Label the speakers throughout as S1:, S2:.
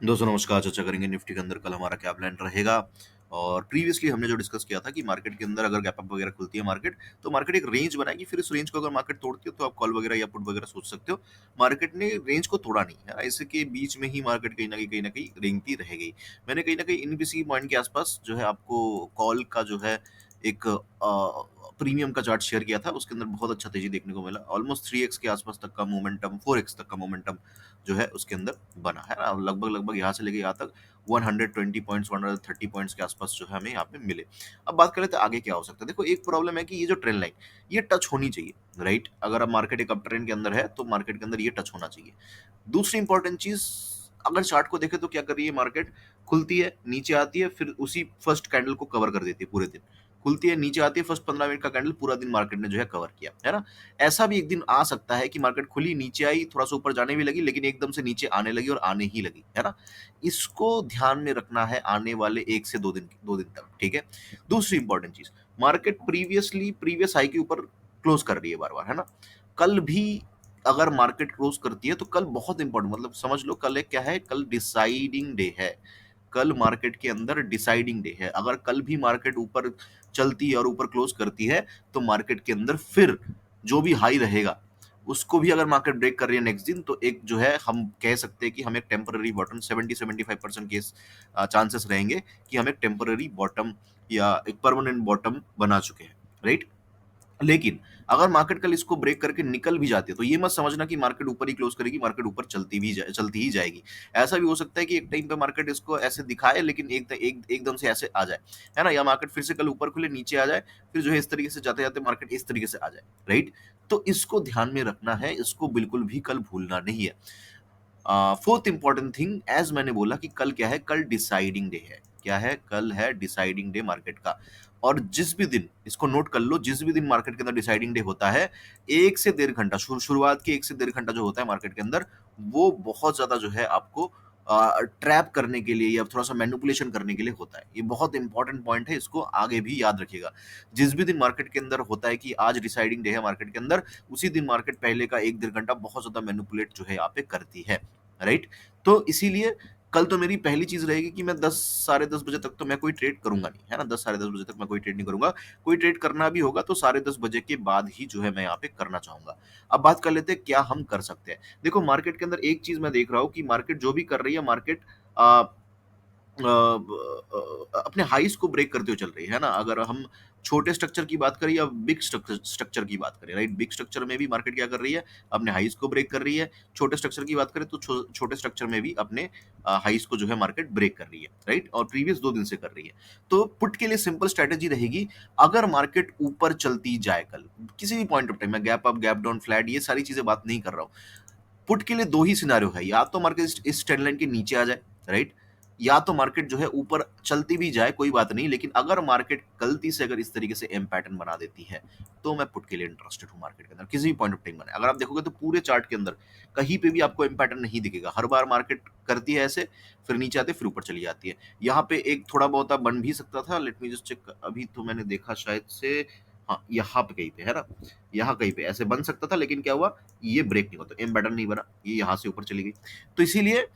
S1: दोस्तों नमस्कार। चर्चा करेंगे निफ्टी के अंदर कल हमारा क्या प्लान रहेगा। और प्रीवियसली हमने जो डिस्कस किया था कि मार्केट के अंदर अगर गैप अप वगैरह खुलती है मार्केट, तो मार्केट एक रेंज बनाएगी। फिर इस रेंज को अगर मार्केट तोड़ती है तो आप कॉल वगैरह या पुट वगैरह सोच सकते हो। मार्केट ने रेंज को तोड़ा नहीं है, इसके बीच में ही मार्केट कहीं ना कहीं रेंगती रह गई। मैंने कहीं ना कहीं इन किसी पॉइंट के आसपास जो है आपको कॉल का जो है एक प्रीमियम का चार्ट शेयर किया था। उसके अंदर बहुत अच्छा तेजी देखने को मिला। ऑलमोस्ट 3x के आसपास तक का मोमेंटम, 4x तक का मोमेंटम जो है उसके अंदर बना है ना। लगभग लगभग यहाँ से लेके यहाँ तक 120 पॉइंट्स, 130 पॉइंट्स के आसपास जो है हमें यहाँ पे मिले। अब बात कर लेते हैं आगे क्या हो सकता है। देखो, एक प्रॉब्लम है कि ये जो ट्रेंड लाइन ये टच होनी चाहिए, राइट। अगर अब मार्केट एक अप ट्रेंड के अंदर है तो मार्केट के अंदर ये टच होना चाहिए। दूसरी इंपॉर्टेंट चीज, अगर चार्ट को देखें तो क्या कर रही है मार्केट, खुलती है, नीचे आती है, फिर उसी फर्स्ट कैंडल को कवर कर देती है पूरे दिन। खुलती है, नीचे आती है, फर्स्ट 15 मिनट का कैंडल पूरा दिन मार्केट ने जो है कवर किया है ना। ऐसा भी एक दिन आ सकता है कि मार्केट खुली, नीचे आई, थोड़ा सा ऊपर जाने भी लगी, लेकिन एकदम से नीचे आने लगी और आने ही लगी, है ना। इसको ध्यान में रखना है आने वाले 1 से 2 दिन तक, ठीक है। दूसरी इंपॉर्टेंट चीज, मार्केट प्रीवियस हाई के ऊपर क्लोज कर रही है बार बार, है ना। कल भी अगर मार्केट क्लोज करती है तो कल बहुत इंपॉर्टेंट, मतलब समझ लो कल एक क्या है, कल डिसाइडिंग डे है। कल मार्केट के अंदर डिसाइडिंग डे है। अगर कल भी मार्केट ऊपर चलती है और ऊपर क्लोज करती है तो मार्केट के अंदर फिर जो भी हाई रहेगा उसको भी अगर मार्केट ब्रेक कर रही है नेक्स्ट दिन, तो एक जो है हम कह सकते हैं कि हम एक टेम्पररी बॉटम, 70-75% के चांसेस रहेंगे कि हम एक टेम्पररी बॉटम या एक परमानेंट बॉटम बना चुके हैं, राइट। लेकिन अगर मार्केट कल इसको ब्रेक करके निकल भी जाती है तो ये मत समझना कि मार्केट ऊपर ही क्लोज करेगी, मार्केट ऊपर चलती ही जाएगी। ऐसा भी हो सकता है कि एक टाइम पे मार्केट इसको ऐसे दिखाए लेकिन एकदम से ऐसे आ जाए, है ना। या मार्केट फिर से कल ऊपर खुले, नीचे आ जाए, फिर जो है इस तरीके से जाते जाते मार्केट इस तरीके से आ जाए, राइट। तो इसको ध्यान में रखना है, इसको बिल्कुल भी कल भूलना नहीं है। फोर्थ इंपॉर्टेंट थिंग, एज मैंने बोला कि कल क्या है, कल डिसाइडिंग डे है। क्या है, कल है डिसाइडिंग डे मार्केट का। और जिस भी दिन, इसको नोट कर लो, जिस भी दिन मार्केट के अंदर डिसाइडिंग डे होता है, 1 से 1.5 घंटा, शुरुआत के 1 से 1.5 घंटा जो होता है मार्केट के अंदर, वो बहुत ज्यादा जो है आपको ट्रैप करने के लिए या थोड़ा सा मैनिपुलेशन करने के लिए होता है। ये बहुत इंपॉर्टेंट पॉइंट है, इसको आगे भी याद रखिएगा। जिस भी दिन मार्केट के अंदर होता है कि आज डिसाइडिंग डे है मार्केट के अंदर, उसी दिन मार्केट पहले का 1-1.5 घंटा बहुत ज्यादा मैनिपुलेट जो है यहाँ पे करती है, राइट। तो इसीलिए कल तो मेरी पहली चीज रहेगी कि मैं 10 साढ़े 10 बजे तक तो मैं कोई ट्रेड करूंगा नहीं, है ना। 10 साढ़े 10 बजे तक मैं कोई ट्रेड नहीं करूंगा। कोई ट्रेड करना भी होगा तो 10:30 बजे के बाद ही जो है मैं यहाँ पे करना चाहूंगा। अब बात कर लेते हैं क्या हम कर सकते हैं। देखो, मार्केट के अंदर एक चीज मैं देख रहा हूँ कि मार्केट जो भी कर रही है, मार्केट अपने हाइस को ब्रेक करते हुए चल रही है ना। अगर हम छोटे स्ट्रक्चर की बात करें या बिग स्ट्रक्चर की बात करें, राइट। बिग स्ट्रक्चर में भी मार्केट क्या कर रही है, अपने हाइस को ब्रेक कर रही है। छोटे स्ट्रक्चर की बात करें तो छोटे स्ट्रक्चर में भी अपने हाइस को जो है मार्केट ब्रेक कर रही है, राइट। और प्रीवियस 2 दिन से कर रही है। तो पुट के लिए सिंपल स्ट्रेटेजी रहेगी, अगर मार्केट ऊपर चलती जाए कल किसी भी पॉइंट ऑफ टाइम, मैं gap up, gap down, flat, ये सारी चीजें बात नहीं कर रहा हूँ। पुट के लिए दो ही सिनारियो है, या तो मार्केट इस ट्रेंड लाइन के नीचे आ जाए, राइट, या तो मार्केट जो है ऊपर चलती भी जाए कोई बात नहीं, लेकिन अगर मार्केट गलती से अगर इस तरीके से एम पैटर्न बना देती है तो मैं पुट के लिए इंटरेस्टेड हूं मार्केट के अंदर किसी भी पॉइंट ऑफ टाइम बने। अगर आप देखोगे तो पूरे चार्ट के अंदर कहीं पे भी आपको एम पैटर्न नहीं दिखेगा। हर बार मार्केट करती है ऐसे, फिर नीचे आते, फिर ऊपर चली जाती है। यहाँ पे एक थोड़ा बहुत बन भी सकता था, लेट मी जस्ट चेक, अभी तो मैंने देखा शायद से, हाँ यहाँ पे कहीं पे है ना, यहाँ कहीं पे ऐसे बन सकता था, लेकिन क्या हुआ, ये ब्रेक नहीं होता, एम पैटर्न नहीं बना, ये यहाँ से ऊपर चली गई। तो इसीलिए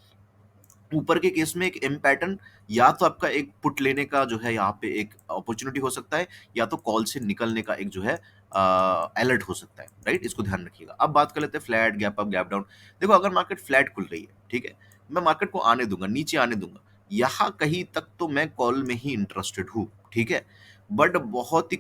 S1: ऊपर के केस में एक एम पैटर्न, या तो आपका एक पुट लेने का जो है यहाँ पे एक अपॉर्चुनिटी हो सकता है, या तो कॉल से निकलने का एक जो है अलर्ट हो सकता है, राइट। इसको ध्यान रखिएगा। अब बात कर लेते हैं flat, gap up, gap down. देखो, अगर मार्केट फ्लैट खुल रही है, ठीक है, मैं मार्केट को आने दूंगा, नीचे आने दूंगा, यहाँ कहीं तक तो मैं कॉल में ही इंटरेस्टेड हूँ, ठीक है। बट बहुत ही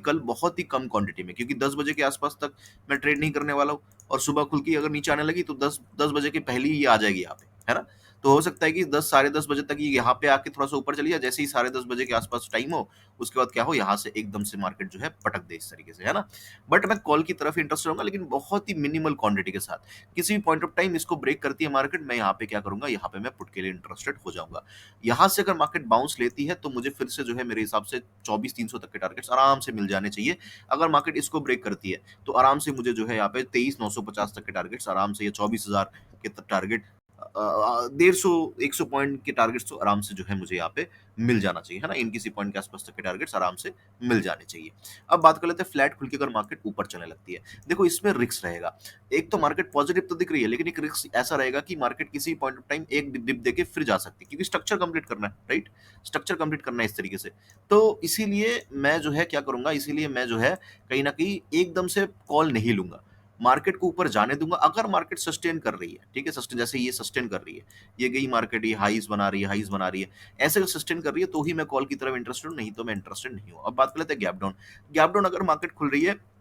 S1: कम क्वांटिटी में, क्योंकि 10 बजे के आसपास तक मैं ट्रेड नहीं करने वाला हूँ। और सुबह खुल के अगर नीचे आने लगी तो दस बजे के पहले ही ये आ जाएगी यहाँ पे, है ना। तो हो सकता है कि 10 साढ़े 10 बजे तक ये यहाँ पे आके थोड़ा सा ऊपर चली जाए, जैसे ही 10:30 बजे के आसपास टाइम हो, उसके बाद क्या हो, यहाँ से एकदम से मार्केट जो है पटक दे इस तरीके से, है ना। बट मैं कॉल की तरफ इंटरेस्ट रहूंगा, लेकिन बहुत ही मिनिमल क्वांटिटी के साथ। किसी भी पॉइंट ऑफ टाइम इसको ब्रेक करती है मार्केट, मैं यहाँ पे क्या करूंगा, यहाँ पे मैं पुट के लिए इंटरेस्टेड हो जाऊंगा। यहाँ से अगर मार्केट बाउंस लेती है तो मुझे फिर से जो है मेरे हिसाब से 24,300 तक के टारगेट्स आराम से मिल जाने चाहिए। अगर मार्केट इसको ब्रेक करती है तो आराम से मुझे जो है यहाँ पे 23,950 तक के टारगेट्स आराम से, या 24,000 के टारगेट 150 100 पॉइंट के टारगेट्स तो आराम से जो है मुझे यहाँ पे मिल जाना चाहिए, है ना? इन किसी पॉइंट के आसपास तक के टारगेट्स आराम से मिल जाने चाहिए। अब बात कर लेते हैं फ्लैट खुल के अगर मार्केट ऊपर चलने लगती है। देखो इसमें रिस्क रहेगा। एक तो मार्केट पॉजिटिव तो दिख रही है, लेकिन एक रिस्क ऐसा रहेगा कि मार्केट किसी पॉइंट ऑफ टाइम एक डिप देके फिर जा सकती है, क्योंकि स्ट्रक्चर कंप्लीट करना है, राइट? स्ट्रक्चर कंप्लीट करना है इस तरीके से। तो इसीलिए मैं जो है क्या करूँगा, इसीलिए मैं जो है कहीं न कहीं एकदम से कॉल नहीं लूँगा। मार्केट को ऊपर जाने दूँगा, अगर मार्केट सस्टेन कर रही है, ठीक है? जैसे ये सस्टेन कर रही है, ये गई मार्केट, ये हाईज़ बना रही है, हाईज़ बना रही है। ऐसे अगर सस्टेन कर रही है, तो ही मैं कॉल की तरफ इंटरेस्टेड हूँ, नहीं तो मैं इंटरेस्टेड नहीं हूँ। अब बात कर लेते हैं गैप डाउन। गैप डाउन अगर मार्केट खुल रही है,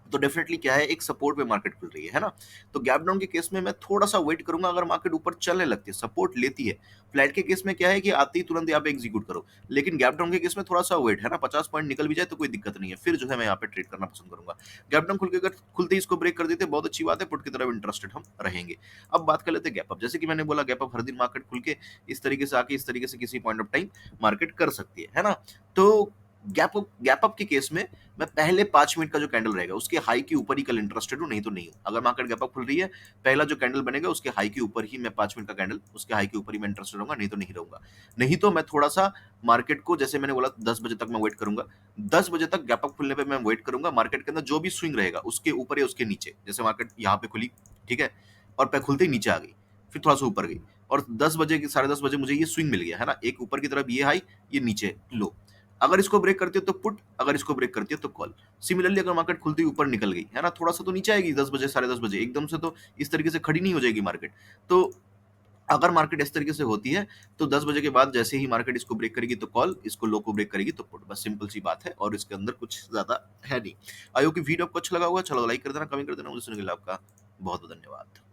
S1: तो डेफिनेटली क्या है, एक सपोर्ट पे मार्केट खुल रही है ना? तो गैप डाउन के केस में मैं थोड़ा-सा वेट करूँगा, अगर मार्केट ऊपर चलने लगती है, सपोर्ट लेती है। फ्लैट के केस में क्या है कि आते ही तुरंत यहाँ पे एग्ज़ीक्यूट करो। लेकिन गैप डाउन के केस में थोड़ा-सा वेट, है ना? 50 पॉइंट निकल भी जाए तो कोई दिक्कत नहीं है। फिर जो है मैं यहाँ पे ट्रेड करना पसंद करूँगा। गैप डाउन खुल के अगर खुलते ही इसको ब्रेक कर देते हैं, बहुत अच्छी बात है, पुट की तरफ इंटरेस्टेड हम रहेंगे। अब बात कर लेते हैं गैप अप। जैसे कि मैंने बोला, गैप अप हर दिन मार्केट खुल के इस तरीके से आके इस तरीके से किसी पॉइंट ऑफ टाइम मार्केट कर सकती है ना? तो गैप अप के केस में मैं पहले 5 मिनट का जो कैंडल रहेगा, उसके हाई के ऊपर ही कल इंटरेस्टेड हूँ, नहीं तो नहीं हूँ। अगर मार्केट गैप अप खुल रही है, पहला जो कैंडल बनेगा उसके हाई के ऊपर ही मैं 5 मिनट का कैंडल, उसके हाई के ऊपर ही मैं इंटरेस्टेड रहूँगा, नहीं तो नहीं रहूँगा। नहीं तो मैं थोड़ा-सा मार्केट को, जैसे मैंने बोला, 10 बजे तक मैं वेट करूँगा। 10 बजे तक गैप अप खुलने पे मैं वेट करूँगा। मार्केट के अंदर जो भी स्विंग रहेगा, उसके ऊपर या उसके नीचे। जैसे मार्केट यहाँ पे खुली, ठीक है? और खुलते ही नीचे आ गई, फिर थोड़ा-सा ऊपर गई और 10 बजे की, साढ़े 10 बजे मुझे ये स्विंग मिल गया, है ना? एक ऊपर की तरफ ये हाई, ये नीचे लो। अगर इसको ब्रेक करती है तो पुट, अगर इसको ब्रेक करती है तो कॉल। सिमिलरली अगर मार्केट खुलते ही ऊपर निकल गई, है ना, थोड़ा-सा तो नीचे आएगी 10 बजे, साढ़े 10 बजे, एकदम से तो इस तरीके से खड़ी नहीं हो जाएगी मार्केट। तो अगर मार्केट इस तरीके से होती है, तो 10 बजे के बाद जैसे ही मार्केट इसको ब्रेक करेगी तो कॉल, इसको लो को ब्रेक करेगी तो पुट। बस सिंपल सी बात है और इसके अंदर कुछ ज़्यादा है नहीं। आई होप कि वीडियो आपको अच्छा लगा होगा। अच्छा लगा लाइक कर देना, कमेंट कर देना। मुझे सुनने के लिए आपका बहुत-बहुत धन्यवाद।